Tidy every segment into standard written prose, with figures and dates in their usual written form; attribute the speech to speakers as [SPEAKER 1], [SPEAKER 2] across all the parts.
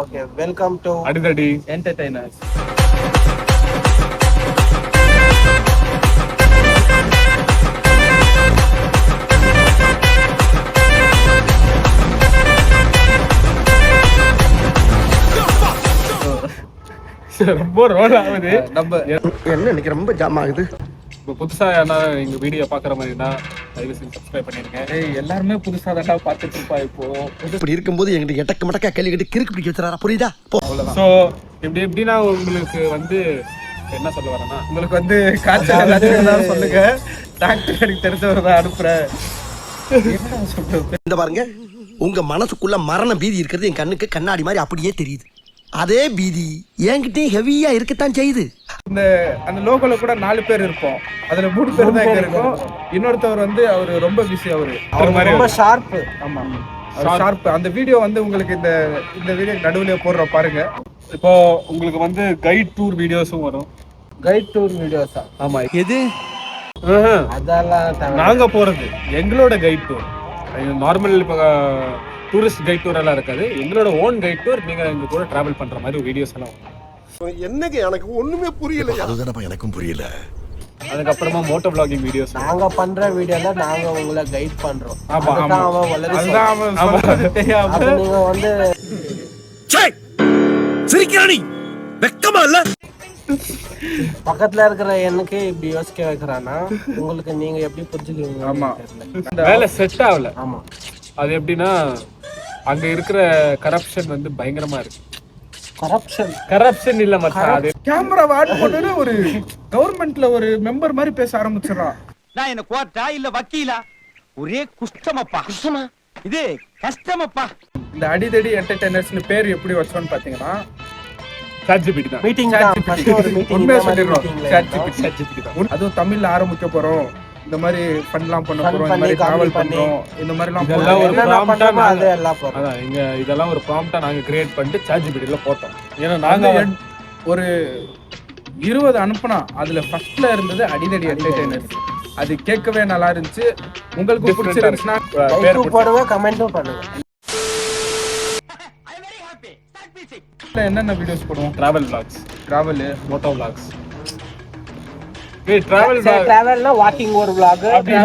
[SPEAKER 1] Okay, welcome to
[SPEAKER 2] Adidadi
[SPEAKER 1] Entertainers.
[SPEAKER 2] ரொம்ப role ஆகுது.
[SPEAKER 1] நம்ம
[SPEAKER 3] என்ன இன்னைக்கு ரொம்ப ஜாம் ஆகுது.
[SPEAKER 2] இப்போ புதுசா யாரா எங்க வீடியோ பாக்குற மாதிரினா தயவு செஞ்சு சப்ஸ்கிரைப் பண்ணிருங்க.
[SPEAKER 1] எல்லாருமே புதுசா தான் பார்த்துட்டு இருப்பா இப்போ.
[SPEAKER 3] இப்படி இருக்கும்போது எங்கிட்ட எட்டக்க மடக்கா கேள்வி கேட்டு கிறுக்கு பிடிக்க வச்சுறாரா, புரியுதா? போ.
[SPEAKER 2] ஸோ எப்படின்னா உங்களுக்கு வந்து என்ன சொல்ல வரேன்னா,
[SPEAKER 1] உங்களுக்கு வந்து காய்ச்சல் ஏதாச்சும் சொல்லுங்க, டாக்டர் எனக்கு தெரிஞ்சவர் தான் அனுப்புறேன்.
[SPEAKER 3] இந்த பாருங்க, உங்க மனசுக்குள்ள மரண பீதி இருக்கிறது என் கண்ணுக்கு கண்ணாடி மாதிரி அப்படியே தெரியுது. அதே பீதி என்கிட்டயும் ஹெவியா இருக்கத்தான் செய்யுது.
[SPEAKER 1] இந்த அந்த லோகோல கூட 4 பேர் இருப்போம், அதுல 3 பேர் தான் இங்க இருக்கும். இன்னொருத்தவர் வந்து அவரு ரொம்ப பிஸி, அவரு ரொம்ப ஷார்ப். ஆமா, ஷார்ப். அந்த வீடியோ வந்து உங்களுக்கு இந்த வீடியோ நடுவுல போடுற பாருங்க.
[SPEAKER 2] இப்போ உங்களுக்கு வந்து கைட் டூர் வீடியோஸும் வரும்.
[SPEAKER 1] கைட் டூர் வீடியோஸா?
[SPEAKER 2] ஆமா. எது
[SPEAKER 1] அதெல்லாம்
[SPEAKER 2] நாங்க போறது எங்களோட கைட் டூர். நார்மல் இப்போ டூரிஸ்ட் கைட் டூர் எல்லாம் இருக்காது, எங்களோட ஓன் கைட் டூர். நீங்க எங்க கூட டிராவல் பண்ற மாதிரி வீடியோஸ் எல்லாம் வரும்.
[SPEAKER 3] என்னங்க எனக்கு ஒண்ணுமே புரியல. அதுதானப்பா எனக்கும் புரியல.
[SPEAKER 2] அதுக்கப்புறமா மோட்டோ vlogging வீடியோஸ்.
[SPEAKER 1] நாங்க பண்ற வீடியோல நாங்க உங்களை கைட் பண்றோம்.
[SPEAKER 2] ஆமா ஆமா,
[SPEAKER 1] அதுதான் அவன் சொல்றது தெரியாம நீங்க வந்து
[SPEAKER 3] சிரிக்கிறானி வெக்கமா இல்ல?
[SPEAKER 1] பக்கத்துல இருக்கிற எனக்கு இப்படி யோசிக்க வைக்கிறானா, உங்களுக்கு நீங்க எப்படி புரிஞ்சுக்கிறீங்க? ஆமா,
[SPEAKER 2] வேலை செட் ஆகல.
[SPEAKER 1] ஆமா,
[SPEAKER 2] அது எப்படின்னா அங்க இருக்கிற கரப்ஷன் வந்து பயங்கரமா இருக்கு. கரப்ஷன் இல்ல மச்சான், அது
[SPEAKER 1] கேமரா ஆன் பண்ணனே ஒரு கவர்மெண்ட்ல ஒரு மெம்பர் மாதிரி பேச ஆரம்பிச்சறான்.
[SPEAKER 4] நான் என்ன கோர்ட்டா இல்ல வக்கீலா? ஒரே குஷ்டமப்பா. குஷ்டமா? இது கஷ்டமப்பா.
[SPEAKER 1] இந்த அடிதடி என்டர்டெய்னர்ஸ்னு பேர் எப்படி வச்சோன்னு பாத்தீங்கன்னா,
[SPEAKER 2] ChatGPT தான்.
[SPEAKER 1] மீட்டிங் தான். ஃபர்ஸ்ட் ஒரு மீட்டிங் உண்மையா சொல்லிரோம். ChatGPT தான். அதுவும் தமிழ்ல ஆரம்பிக்க போறோம். இந்த மாதிரி ஃபன்லாம் பண்ண போறோம், இந்த மாதிரி டிராவல் பண்றோம், இந்த மாதிரிலாம்
[SPEAKER 2] இதெல்லாம் ஒரு ப்ராம்ப்டா
[SPEAKER 1] அது எல்லாம் போறோம்.
[SPEAKER 2] அதான் இங்க இதெல்லாம் ஒரு ப்ராம்ப்டா நாங்க கிரியேட் பண்ணிட்டு ChatGPT ல போட்டோம். ஏன்னா நாங்க
[SPEAKER 1] ஒரு 20 அனுப்புனா அதுல ஃபர்ஸ்ட்ல இருந்தது அடிதடி என்டர்டெய்னர்ஸ். அது கேட்கவே நல்லா இருந்துச்சு. உங்களுக்கு பிடிச்சிருந்துச்சுன்னா பேர் போடுங்க, கமெண்ட்டும் பண்ணுங்க. என்னென்ன வீடியோஸ் போடுவோம்?
[SPEAKER 2] Travel vlogs,
[SPEAKER 1] travel,
[SPEAKER 2] moto vlogs.
[SPEAKER 1] டிராவல்னா வாக்கிங் ஒரு vlog,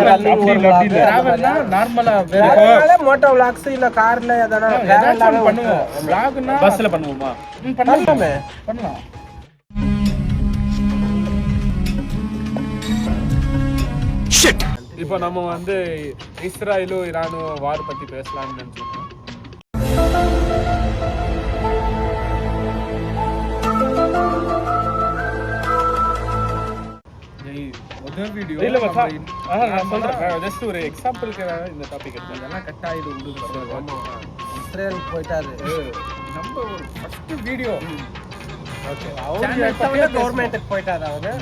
[SPEAKER 1] ரன்னிங் ஒரு vlog. டிராவல்னா நார்மலா வேற மோட்டோ vlogs இல்ல கார்ல எதனா டிராவல் பண்ணுவோம். vlogனா
[SPEAKER 2] பஸ்ல பண்ணுவோமா?
[SPEAKER 1] பண்ணலாம்.
[SPEAKER 2] இப்போ நம்ம வந்து இஸ்ராயலும் ஈரானும் வார் பத்தி பேசலாம்னு நினைச்சோம்.
[SPEAKER 1] முதல் வீடியோ
[SPEAKER 2] இல்ல மச்சான், நான் சொல்றேன், ஜஸ்ட் ஒரு எக்ஸாம்பிளுக்கு இந்த டாபிக் எடுத்தேன்.
[SPEAKER 1] இதெல்லாம் கட் ஆயிடு விடுங்க. ஆமா, இஸ்ரேல் போயிட்டாரு. நம்ம ஒரு ஃபர்ஸ்ட் வீடியோ. ஓகே, அவர் கவர்மெண்ட்டுக்கு போயிட்டாரு. அவரு